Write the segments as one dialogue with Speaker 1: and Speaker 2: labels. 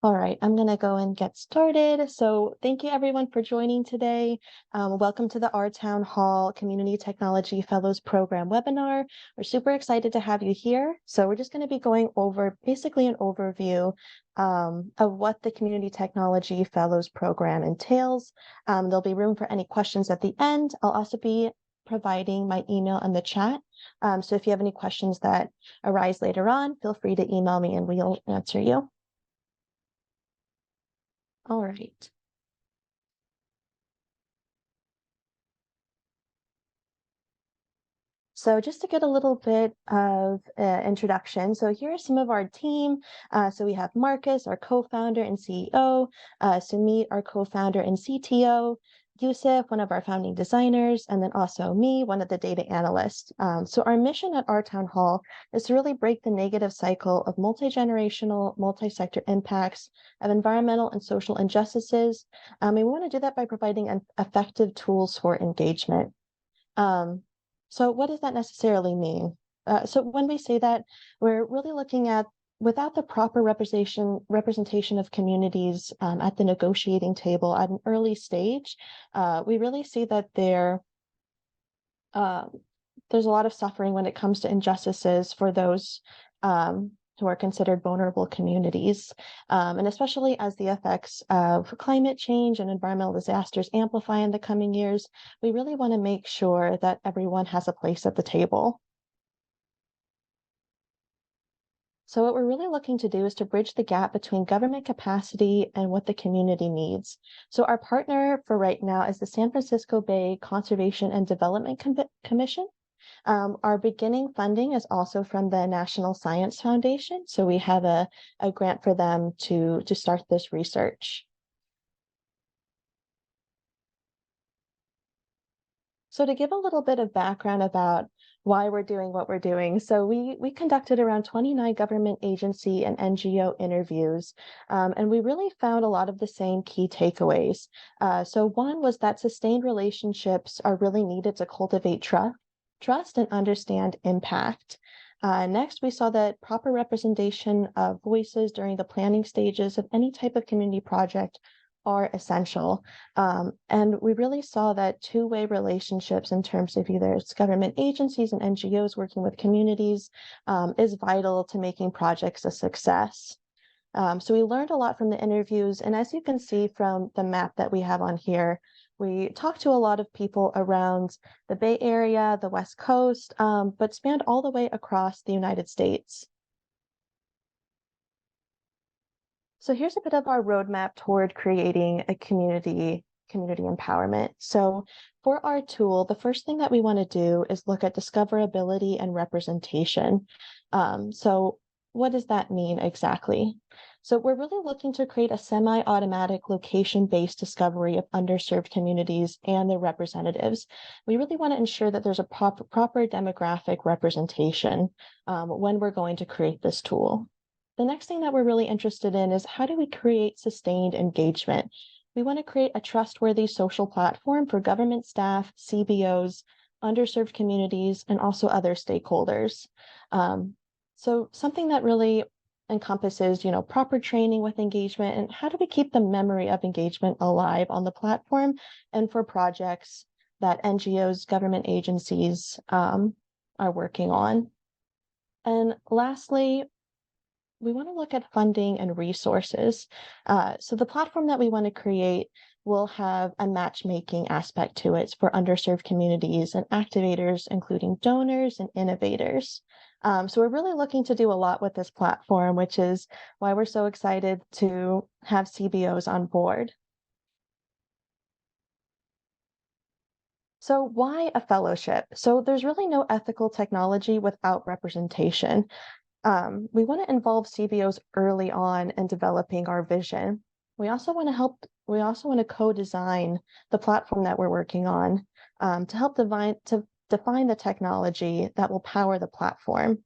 Speaker 1: All right, I'm going to go and get started. So thank you everyone for joining today. Welcome to the OurTownHall Community Technology Fellows Program webinar. We're super excited to have you here. So we're just going to be going over basically an overview of what the Community Technology Fellows Program entails. There'll be room for any questions at the end. I'll also be providing my email in the chat. So if you have any questions that arise later on, feel free to email me and we'll answer you. All right. So just to get a little bit of introduction, so here are some of our team. So we have Marcus, our co-founder and CEO, Sumit, our co-founder and CTO, Yusuf, one of our founding designers, and then also me, one of the data analysts. So our mission at OurTownHall is to really break the negative cycle of multi-generational, multi-sector impacts of environmental and social injustices. We want to do that by providing effective tools for engagement. So what does that necessarily mean? So when we say that, we're really looking at without the proper representation of communities at the negotiating table at an early stage, we really see that there's a lot of suffering when it comes to injustices for those who are considered vulnerable communities. And especially as the effects of climate change and environmental disasters amplify in the coming years, we really want to make sure that everyone has a place at the table. So what we're really looking to do is to bridge the gap between government capacity and what the community needs. So our partner for right now is the San Francisco Bay Conservation and Development Commission. Our beginning funding is also from the National Science Foundation. So we have a grant for them to start this research. So to give a little bit of background about why we're doing what we're doing. So we conducted around 29 government agency and NGO interviews, and we really found a lot of the same key takeaways. So one was that sustained relationships are really needed to cultivate trust and understand impact. Next, we saw that proper representation of voices during the planning stages of any type of community project are essential. And we really saw that two-way relationships in terms of either it's government agencies and NGOs working with communities is vital to making projects a success. So we learned a lot from the interviews. And as you can see from the map that we have on here, we talked to a lot of people around the Bay Area, the West Coast, but spanned all the way across the United States. So here's a bit of our roadmap toward creating a community empowerment. So for our tool, the first thing that we want to do is look at discoverability and representation. So what does that mean exactly? So we're really looking to create a semi-automatic location-based discovery of underserved communities and their representatives. We really want to ensure that there's a proper demographic representation when we're going to create this tool. The next thing that we're really interested in is how do we create sustained engagement? We want to create a trustworthy social platform for government staff, CBOs, underserved communities, and also other stakeholders. So something that really encompasses, proper training with engagement and how do we keep the memory of engagement alive on the platform and for projects that NGOs, government agencies are working on. And lastly, we want to look at funding and resources. So the platform that we want to create will have a matchmaking aspect to it for underserved communities and activators, including donors and innovators. So we're really looking to do a lot with this platform, which is why we're so excited to have CBOs on board. So why a fellowship? So there's really no ethical technology without representation. We want to involve CBOs early on in developing our vision. We also want to co-design the platform that we're working on to help define the technology that will power the platform.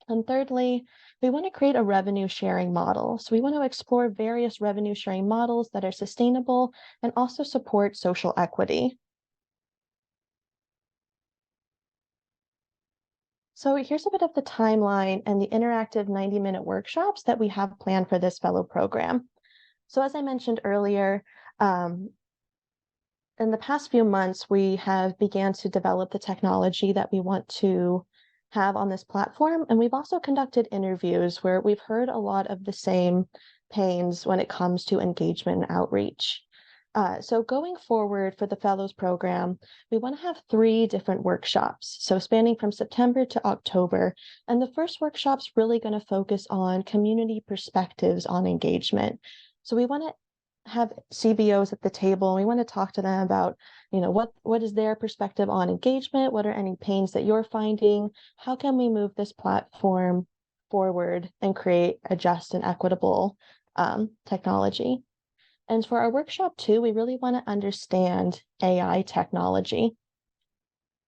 Speaker 1: And thirdly, we want to create a revenue sharing model. So we want to explore various revenue sharing models that are sustainable and also support social equity. So here's a bit of the timeline and the interactive 90-minute workshops that we have planned for this fellow program. So as I mentioned earlier, um, in the past few months, we have began to develop the technology that we want to have on this platform. And we've also conducted interviews where we've heard a lot of the same pains when it comes to engagement and outreach. So going forward for the Fellows Program, we want to have 3 different workshops. So spanning from September to October. And the first workshop's really going to focus on community perspectives on engagement. So we want to have CBOs at the table, and we want to talk to them about, what is their perspective on engagement? What are any pains that you're finding? How can we move this platform forward and create a just and equitable technology? And for our workshop 2, we really want to understand AI technology.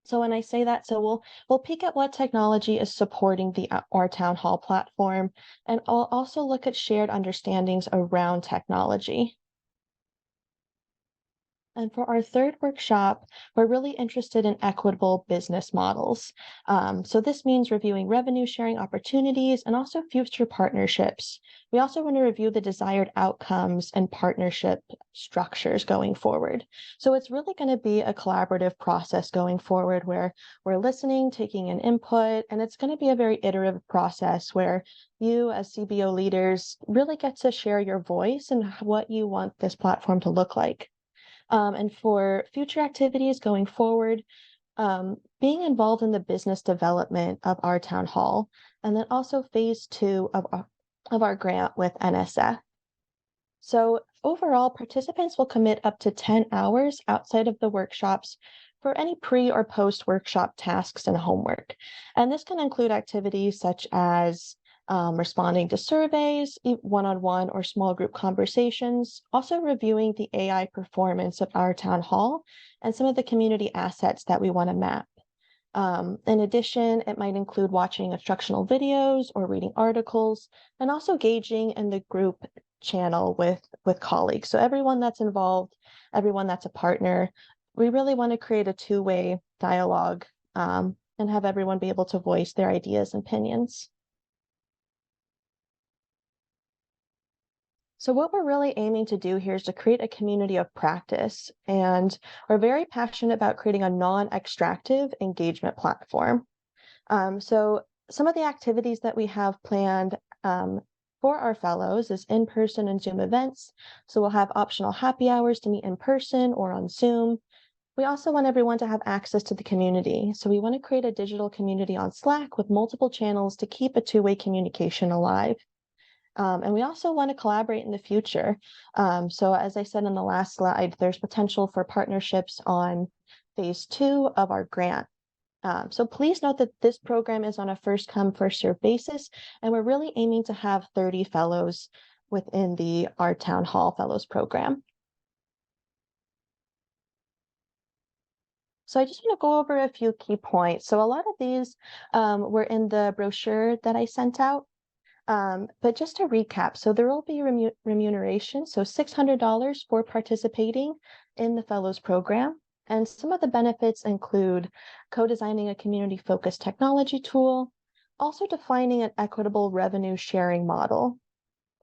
Speaker 1: So when I say that, so we'll peek at what technology is supporting the OurTownHall platform, and I'll also look at shared understandings around technology. And for our third workshop, we're really interested in equitable business models. So this means reviewing revenue sharing opportunities and also future partnerships. We also want to review the desired outcomes and partnership structures going forward. So it's really going to be a collaborative process going forward where we're listening, taking in input, and it's going to be a very iterative process where you as CBO leaders really get to share your voice and what you want this platform to look like. And for future activities going forward, being involved in the business development of our town hall, and then also phase 2 of our grant with NSF. So overall, participants will commit up to 10 hours outside of the workshops for any pre or post workshop tasks and homework. And this can include activities such as responding to surveys, one-on-one or small group conversations, also reviewing the AI performance of our town hall and some of the community assets that we want to map. In addition, it might include watching instructional videos or reading articles, and also gauging in the group channel with colleagues. So everyone that's involved, everyone that's a partner, we really want to create a two-way dialogue and have everyone be able to voice their ideas and opinions. So what we're really aiming to do here is to create a community of practice, and we're very passionate about creating a non-extractive engagement platform. So some of the activities that we have planned for our fellows is in-person and Zoom events. So we'll have optional happy hours to meet in person or on Zoom. We also want everyone to have access to the community. So we want to create a digital community on Slack with multiple channels to keep a two-way communication alive. And we also want to collaborate in the future. So as I said in the last slide, there's potential for partnerships on phase 2 of our grant. So please note that this program is on a first come, first served basis, and we're really aiming to have 30 fellows within the Our Town Hall Fellows Program. So I just want to go over a few key points. So a lot of these were in the brochure that I sent out. But just to recap, so there will be remuneration, so $600 for participating in the Fellows Program. And some of the benefits include co-designing a community-focused technology tool, also defining an equitable revenue sharing model.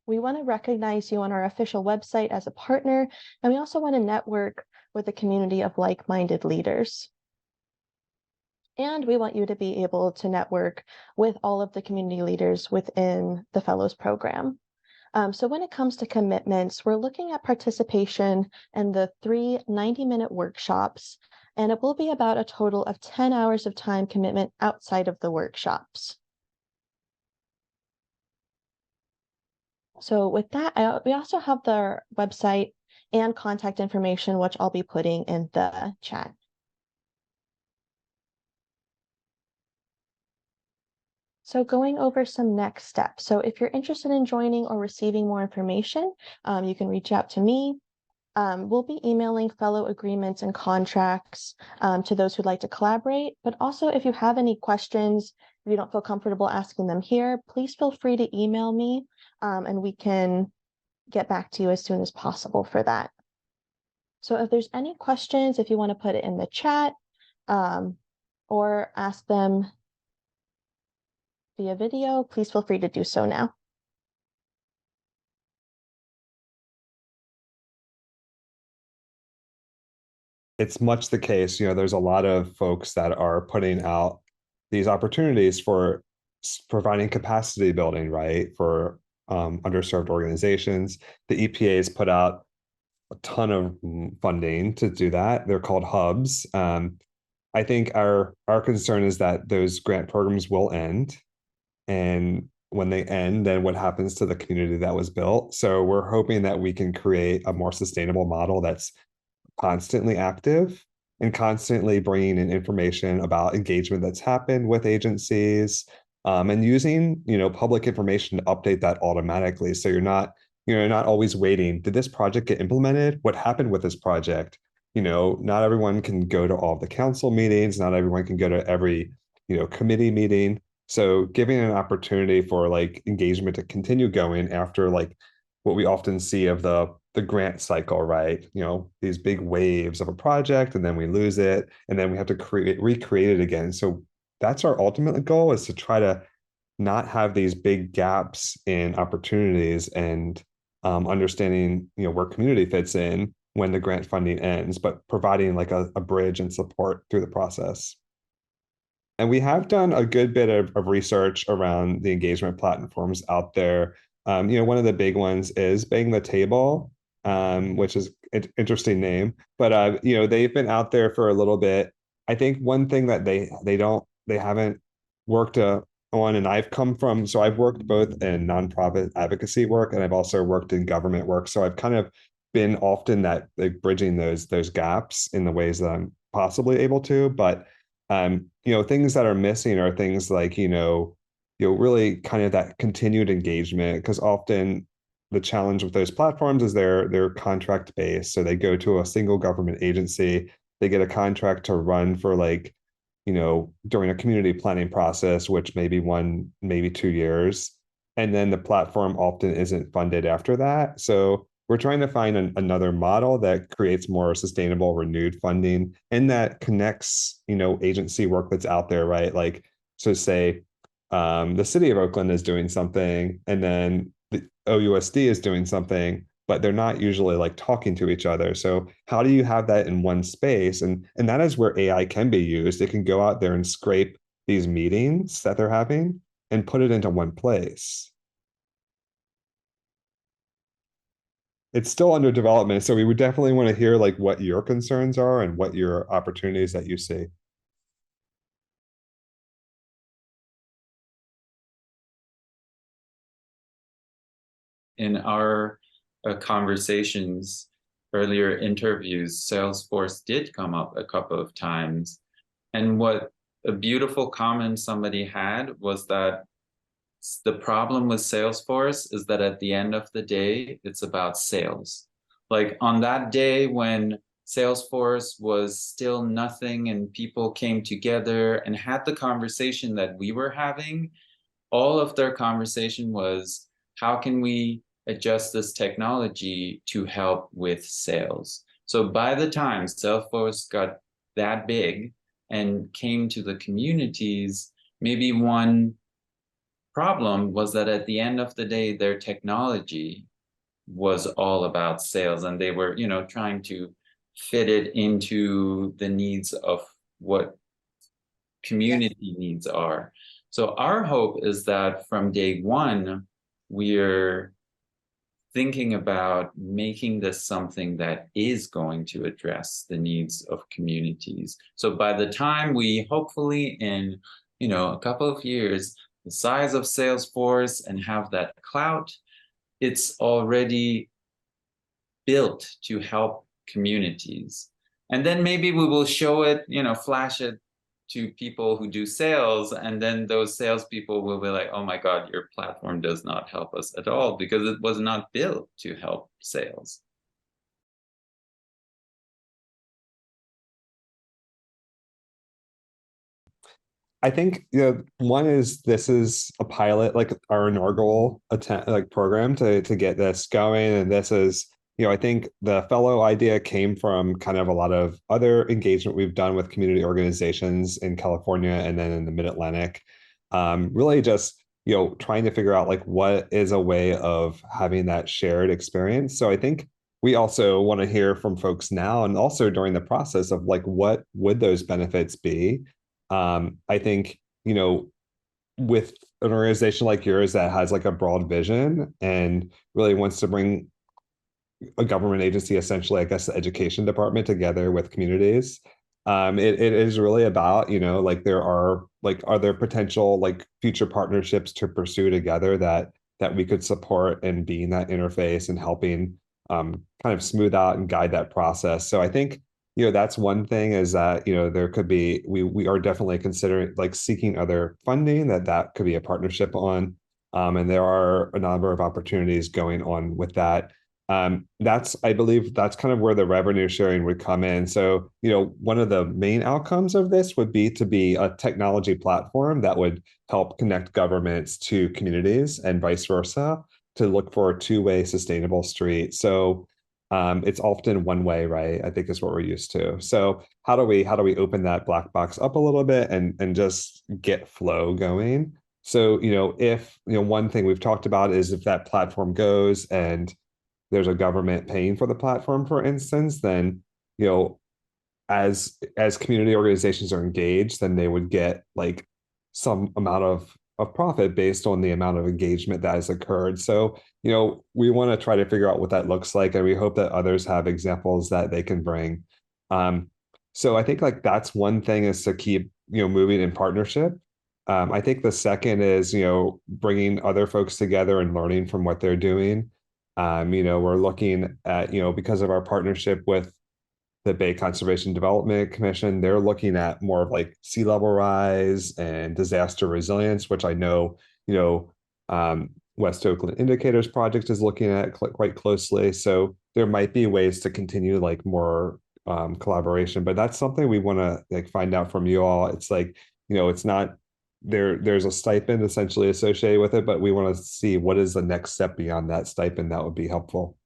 Speaker 1: We want to recognize you on our official website as a partner, and we also want to network with a community of like-minded leaders. And we want you to be able to network with all of the community leaders within the Fellows Program. So when it comes to commitments, we're looking at participation in the 3 90-minute workshops, and it will be about a total of 10 hours of time commitment outside of the workshops. So with that, we also have the website and contact information, which I'll be putting in the chat. So going over some next steps. So if you're interested in joining or receiving more information, you can reach out to me. We'll be emailing fellow agreements and contracts to those who'd like to collaborate. But also, if you have any questions, if you don't feel comfortable asking them here, please feel free to email me and we can get back to you as soon as possible for that. So if there's any questions, if you want to put it in the chat or ask them via video, please feel free to do so now.
Speaker 2: it's much the case, there's a lot of folks that are putting out these opportunities for providing capacity building, right, for underserved organizations. The EPA has put out a ton of funding to do that. They're called hubs. I think our concern is that those grant programs will end, and when they end, then what happens to the community that was built? So we're hoping that we can create a more sustainable model that's constantly active and constantly bringing in information about engagement that's happened with agencies, and using public information to update that automatically. So you're not always waiting. Did this project get implemented? What happened with this project? Not everyone can go to all the council meetings. Not everyone can go to every committee meeting. So giving an opportunity for like engagement to continue going after like what we often see of the grant cycle, right? These big waves of a project, and then we lose it, and then we have to recreate it again. So that's our ultimate goal, is to try to not have these big gaps in opportunities, and understanding where community fits in when the grant funding ends, but providing like a bridge and support through the process. And we have done a good bit of research around the engagement platforms out there. One of the big ones is Bang the Table, which is an interesting name, but they've been out there for a little bit. I think one thing that they haven't worked on, and I've worked both in nonprofit advocacy work, and I've also worked in government work. So I've kind of been often that like bridging those gaps in the ways that I'm possibly able to, but things that are missing are things like, really kind of that continued engagement, because often the challenge with those platforms is they're contract based. So they go to a single government agency, they get a contract to run for like, during a community planning process, which may be 2 years. And then the platform often isn't funded after that. So we're trying to find another model that creates more sustainable, renewed funding, and that connects, agency work that's out there, right? Like, so say the city of Oakland is doing something, and then the OUSD is doing something, but they're not usually like talking to each other. So how do you have that in one space? And that is where AI can be used. It can go out there and scrape these meetings that they're having and put it into one place. It's still under development, so we would definitely want to hear like what your concerns are and what your opportunities that you see.
Speaker 3: In our conversations, earlier interviews, Salesforce did come up a couple of times. And what a beautiful comment somebody had was that the problem with Salesforce is that at the end of the day, it's about sales. Like on that day when Salesforce was still nothing and people came together and had the conversation that we were having, all of their conversation was, how can we adjust this technology to help with sales? So by the time Salesforce got that big and came to the communities, maybe one problem was that at the end of the day, their technology was all about sales, and they were, trying to fit it into the needs of what community needs are. So our hope is that from day one, we're thinking about making this something that is going to address the needs of communities. So by the time we hopefully in, a couple of years, the size of Salesforce and have that clout, it's already built to help communities. And then maybe we will show it, flash it to people who do sales, and then those salespeople will be like, oh my God, your platform does not help us at all because it was not built to help sales.
Speaker 2: I think one is, this is a pilot, like our inaugural attempt, like program to get this going, and this is I think the fellow idea came from kind of a lot of other engagement we've done with community organizations in California and then in the Mid-Atlantic. Really just trying to figure out like what is a way of having that shared experience. So I think we also want to hear from folks now and also during the process of like, what would those benefits be? I think, with an organization like yours that has like a broad vision and really wants to bring a government agency, essentially, I guess, the education department together with communities. It is really about, like are there potential like future partnerships to pursue together that we could support and being that interface and helping kind of smooth out and guide that process. So I think, that's one thing is that, there could be, we are definitely considering like seeking other funding that could be a partnership on. And there are a number of opportunities going on with that. I believe that's kind of where the revenue sharing would come in. So, one of the main outcomes of this would be to be a technology platform that would help connect governments to communities and vice versa to look for a two-way sustainable street. So, it's often one way, right? I think is what we're used to. So how do we open that black box up a little bit and just get flow going? So, if, one thing we've talked about is if that platform goes and there's a government paying for the platform, for instance, then, as community organizations are engaged, then they would get like some amount of profit based on the amount of engagement that has occurred. So, we want to try to figure out what that looks like, and we hope that others have examples that they can bring. So I think like that's one thing is to keep, moving in partnership. I think the second is, bringing other folks together and learning from what they're doing. We're looking at, because of our partnership with the Bay Conservation Development Commission, they're looking at more of like sea level rise and disaster resilience, which I know, West Oakland Indicators Project is looking at quite closely. So there might be ways to continue like more collaboration, but that's something we want to like find out from you all. It's like, it's not there's a stipend essentially associated with it, but we want to see what is the next step beyond that stipend that would be helpful.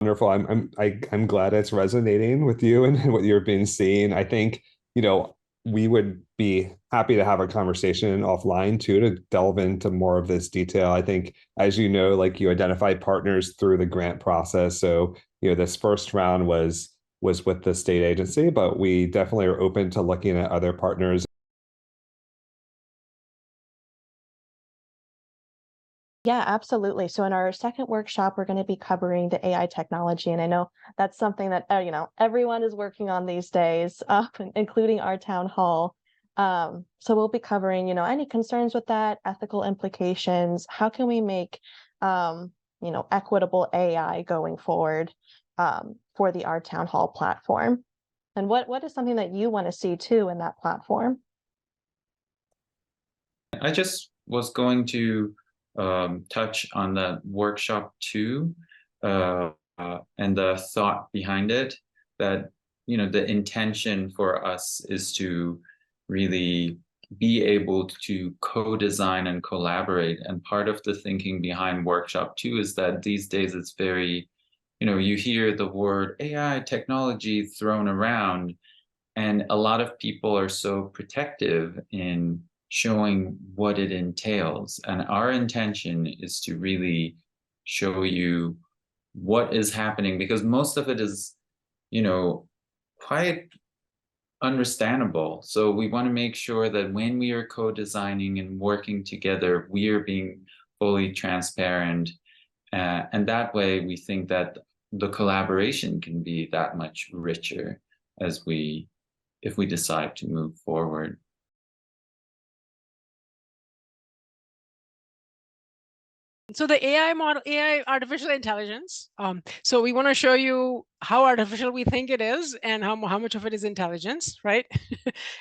Speaker 2: Wonderful. I'm glad it's resonating with you and what you're being seen. I think, we would be happy to have a conversation offline too to delve into more of this detail. I think, as you know, like you identified partners through the grant process. So, this first round was with the state agency, but we definitely are open to looking at other partners.
Speaker 1: Yeah, absolutely. So in our second workshop, we're going to be covering the AI technology, and I know that's something that everyone is working on these days, including our town hall. So we'll be covering any concerns with that, ethical implications. How can we make equitable AI going forward for the OurTownHall platform, and what is something that you want to see too in that platform?
Speaker 3: I just was going to touch on the workshop 2 and the thought behind it, that the intention for us is to really be able to co-design and collaborate. And part of the thinking behind workshop 2 is that these days it's very, you hear the word AI technology thrown around, and a lot of people are so protective in showing what it entails. And our intention is to really show you what is happening, because most of it is, quite understandable. So we want to make sure that when we are co-designing and working together, we are being fully transparent. And that way we think that the collaboration can be that much richer if we decide to move forward.
Speaker 4: So the AI model, AI artificial intelligence. So we want to show you how artificial we think it is and how much of it is intelligence, right?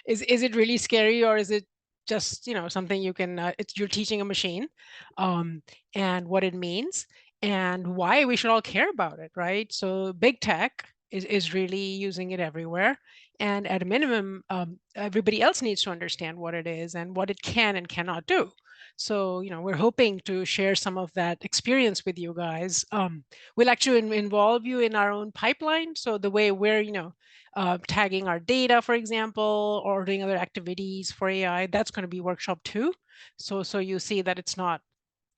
Speaker 4: Is it really scary, or is it just something you can? You're teaching a machine, and what it means and why we should all care about it, right? So big tech is really using it everywhere, and at a minimum, everybody else needs to understand what it is and what it can and cannot do. So, we're hoping to share some of that experience with you guys. We'll actually involve you in our own pipeline. So the way we're, tagging our data, for example, or doing other activities for AI. That's going to be workshop 2. So you see that it's not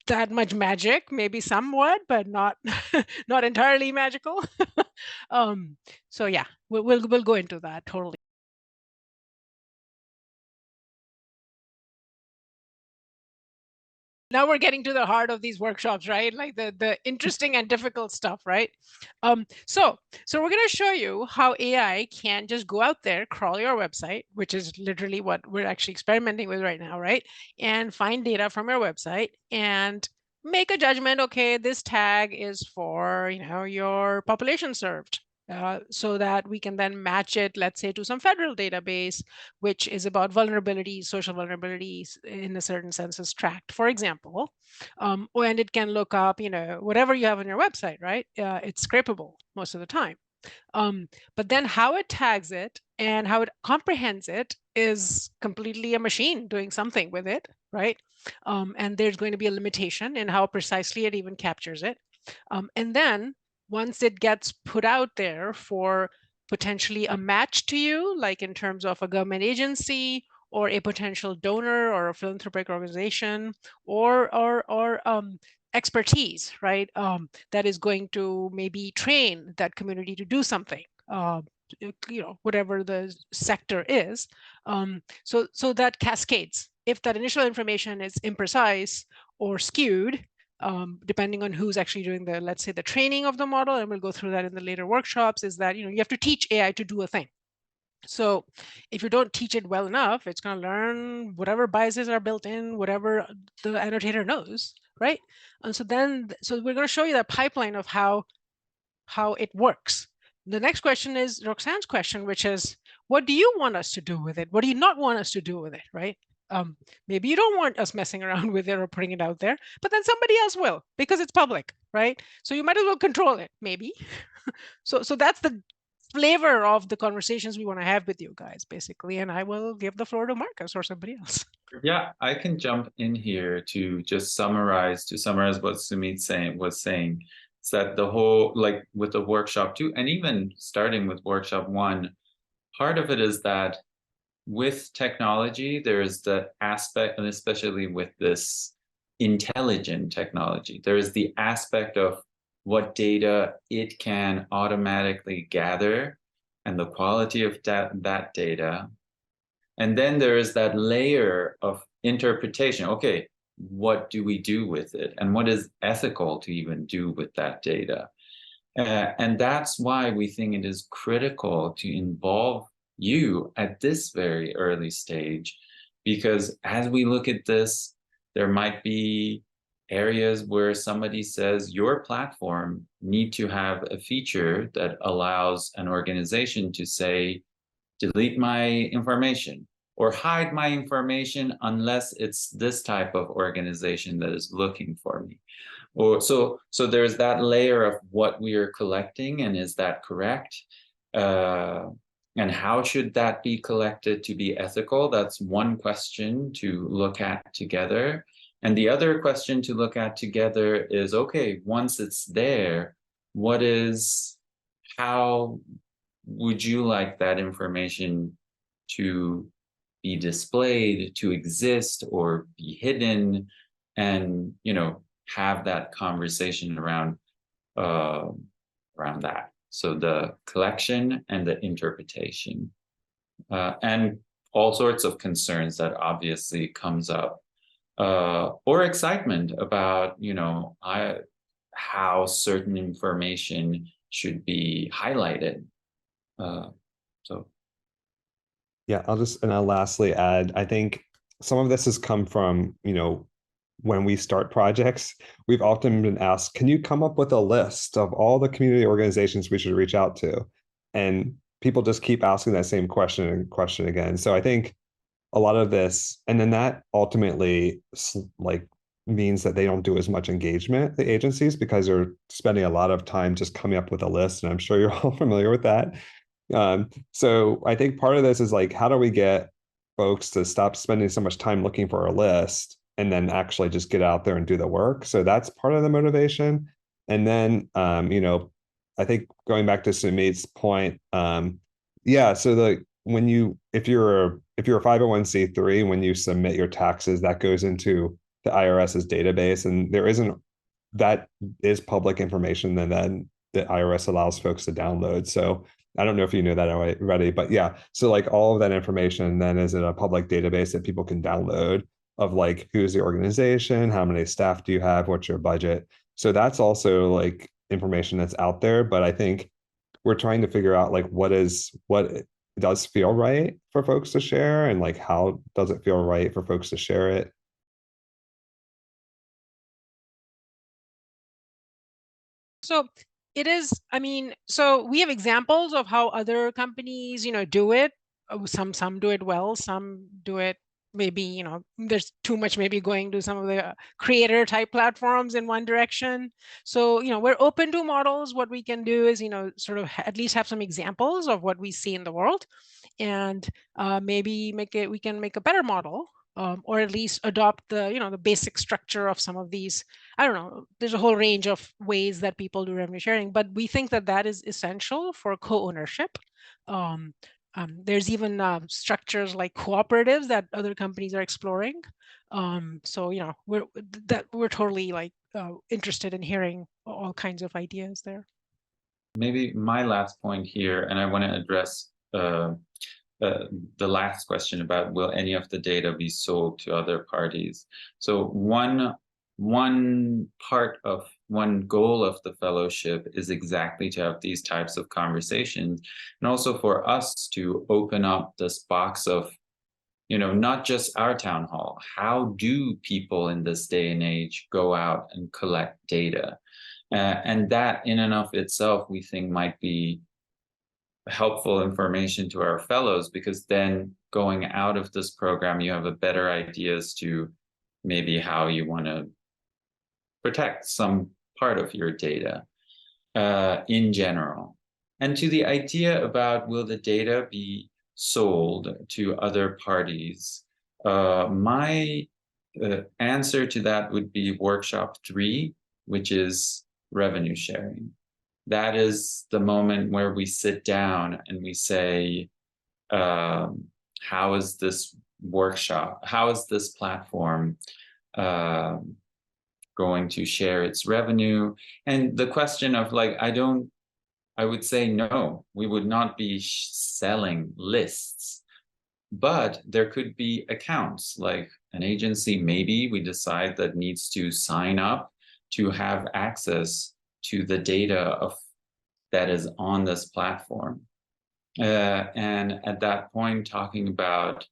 Speaker 4: that much magic, maybe somewhat, but not not entirely magical. So yeah, we'll go into that totally. Now we're getting to the heart of these workshops, right? Like the interesting and difficult stuff, right? So we're going to show you how AI can just go out there, crawl your website, which is literally what we're actually experimenting with right now, right? And find data from your website and make a judgment. Okay, this tag is for, you know, your population served. So that we can then match it, let's say, to some federal database, which is about vulnerabilities, social vulnerabilities in a certain sense is tracked, for example. And it can look up, you know, whatever you have on your website, right? It's scrapable most of the time. But then how it tags it and how it comprehends it is completely a machine doing something with it, right? And there's going to be a limitation in how precisely it even captures it. And then once it gets put out there for potentially a match to you, like in terms of a government agency or a potential donor or a philanthropic organization or expertise, right? That is going to maybe train that community to do something, you know, whatever the sector is. So that cascades. If that initial information is imprecise or skewed, depending on who's actually doing the, let's say, the training of the model, and we'll go through that in the later workshops, is that, you know, you have to teach AI to do a thing. So if you don't teach it well enough, it's going to learn whatever biases are built in, whatever the annotator knows, right? And so we're going to show you that pipeline of how it works. The next question is Roxanne's question, which is, what do you want us to do with it? What do you not want us to do with it, right? Maybe you don't want us messing around with it or putting it out there, but then somebody else will because it's public, right? So you might as well control it, maybe. So that's the flavor of the conversations we want to have with you guys, basically. And I will give the floor to Marcus or somebody else.
Speaker 3: Yeah, I can jump in here to just summarize what Sumit was saying. Is that the whole, like with the workshop 2, and even starting with workshop 1, part of it is that with technology, there's the aspect, and especially with this intelligent technology, there is the aspect of what data it can automatically gather and the quality of that data. And then there is that layer of interpretation. Okay, what do we do with it? And what is ethical to even do with that data? And that's why we think it is critical to involve you at this very early stage, because as we look at this, there might be areas where somebody says your platform need to have a feature that allows an organization to say, delete my information or hide my information unless it's this type of organization that is looking for me. Or so there's that layer of what we are collecting, and is that correct? And how should that be collected to be ethical? That's one question to look at together. And the other question to look at together is, okay, once it's there, how would you like that information to be displayed, to exist, or be hidden? And, you know, have that conversation around that. So the collection and the interpretation, and all sorts of concerns that obviously comes up, or excitement about, you know, how certain information should be highlighted.
Speaker 2: Yeah, I'll lastly add, I think some of this has come from, you know, when we start projects, we've often been asked, can you come up with a list of all the community organizations we should reach out to? And people just keep asking that same question and question again. So I think a lot of this, and then that ultimately like means that they don't do as much engagement, the agencies, because they're spending a lot of time just coming up with a list. And I'm sure you're all familiar with that. So I think part of this is like, how do we get folks to stop spending so much time looking for a list and then actually just get out there and do the work? So that's part of the motivation. And then, you know, I think going back to Sumit's point, Yeah, so if you're a 501(c)(3), when you submit your taxes, that goes into the IRS's database, and that is public information, and then the IRS allows folks to download. So I don't know if you knew that already, but yeah, so like all of that information then is in a public database that people can download, of like who's the organization, how many staff do you have, what's your budget. So that's also like information that's out there, but I think we're trying to figure out like what does feel right for folks to share, and like how does it feel right for folks to share it.
Speaker 4: So it is, I mean, so we have examples of how other companies, do it. Some do it well, some do it maybe, there's too much maybe going to some of the creator type platforms in one direction. So, we're open to models. What we can do is, sort of at least have some examples of what we see in the world, and maybe we can make a better model, or at least adopt the basic structure of some of these. I don't know, there's a whole range of ways that people do revenue sharing, but we think that that is essential for co-ownership. There's even structures like cooperatives that other companies are exploring. So we're totally like interested in hearing all kinds of ideas there.
Speaker 3: Maybe my last point here, and I want to address the last question about will any of the data be sold to other parties. So one goal of the fellowship is exactly to have these types of conversations, and also for us to open up this box of, not just our town hall. How do people in this day and age go out and collect data? And that in and of itself, we think might be helpful information to our fellows, because then going out of this program, you have a better idea as to maybe how you want to protect some part of your data in general. And to the idea about will the data be sold to other parties, my answer to that would be workshop 3, which is revenue sharing. That is the moment where we sit down and we say, how is this platform going to share its revenue? And the question of like, I would say no, we would not be selling lists, but there could be accounts, like an agency, maybe we decide that needs to sign up to have access to the data that is on this platform. And at that point, talking about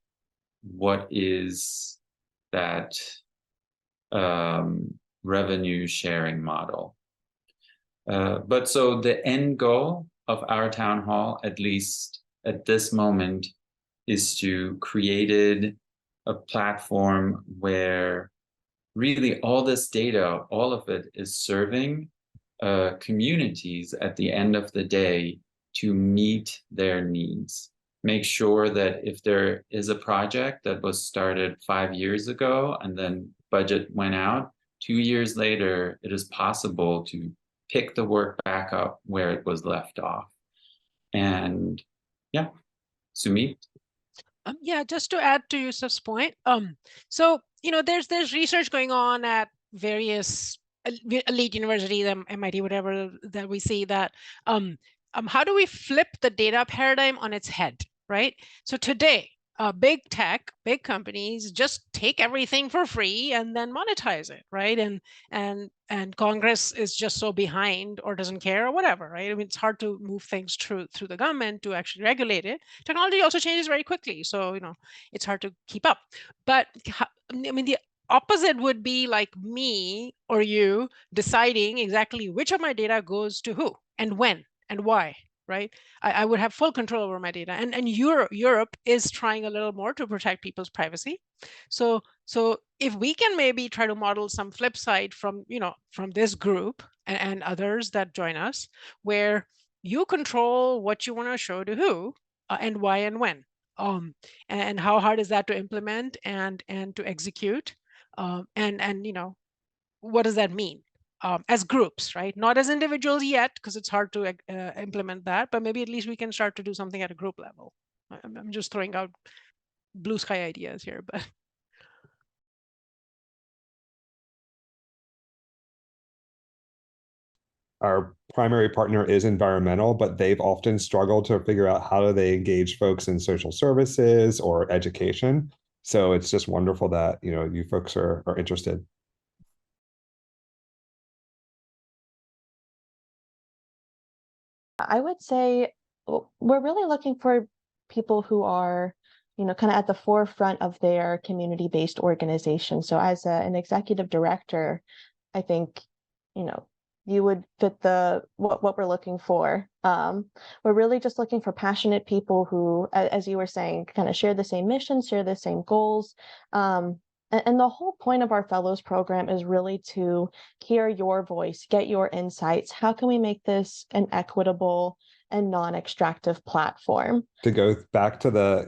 Speaker 3: what is that revenue sharing model. But so the end goal of our town hall, at least at this moment, is to create a platform where really all this data, all of it is serving communities at the end of the day to meet their needs. Make sure that if there is a project that was started 5 years ago and then budget went out, 2 years later, it is possible to pick the work back up where it was left off. And yeah, Sumit?
Speaker 4: Yeah, just to add to Yusuf's point, so there's research going on at various elite universities, MIT, whatever, that we see that how do we flip the data paradigm on its head, right? So today, big tech, big companies just take everything for free and then monetize it, right? And Congress is just so behind or doesn't care or whatever, right? I mean, it's hard to move things through the government to actually regulate it. Technology also changes very quickly, so it's hard to keep up. But I mean, the opposite would be like me or you deciding exactly which of my data goes to who and when and why, right? I would have full control over my data. And Europe is trying a little more to protect people's privacy. So if we can maybe try to model some flip side from this group and others that join us, where you control what you want to show to who, and why and when, and how hard is that to implement and to execute, and what does that mean? as groups, right? Not as individuals yet, because it's hard to implement that, but maybe at least we can start to do something at a group level. I'm just throwing out blue sky ideas here, but.
Speaker 2: Our primary partner is environmental, but they've often struggled to figure out how do they engage folks in social services or education. So it's just wonderful that, you know, you folks are interested.
Speaker 1: I would say we're really looking for people who are, kind of at the forefront of their community-based organization. So as an executive director, I think, you would fit the what we're looking for. We're really just looking for passionate people who, as you were saying, kind of share the same mission, share the same goals. And the whole point of our fellows program is really to hear your voice, get your insights. How can we make this an equitable and non-extractive platform?
Speaker 2: To go back to the,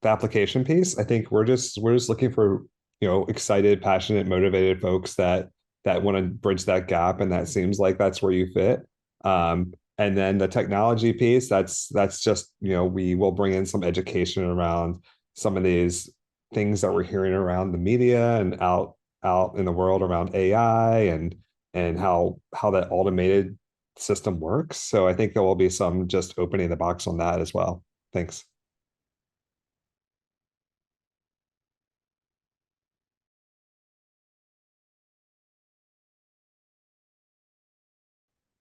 Speaker 2: the application piece, I think we're just looking for, excited, passionate, motivated folks that want to bridge that gap, and that seems like that's where you fit. And then the technology piece, that's just, we will bring in some education around some of these things that we're hearing around the media and out in the world around AI and how that automated system works. So I think there will be some just opening the box on that as well. Thanks.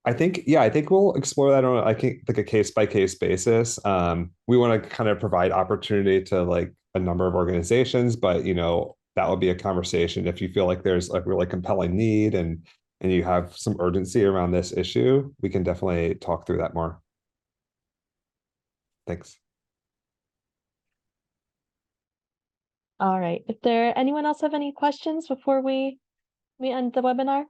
Speaker 2: I think we'll explore that on like a case by case basis. We want to kind of provide opportunity to like a number of organizations, but that would be a conversation if you feel like there's a really compelling need and you have some urgency around this issue. We can definitely talk through that more. Thanks.
Speaker 1: All right. If anyone else have any questions before we end the webinar?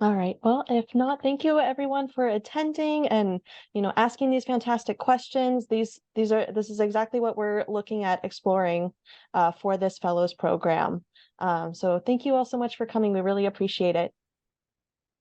Speaker 1: All right. Well, if not, thank you everyone for attending and, asking these fantastic questions. This is exactly what we're looking at exploring for this fellows program. So thank you all so much for coming. We really appreciate it.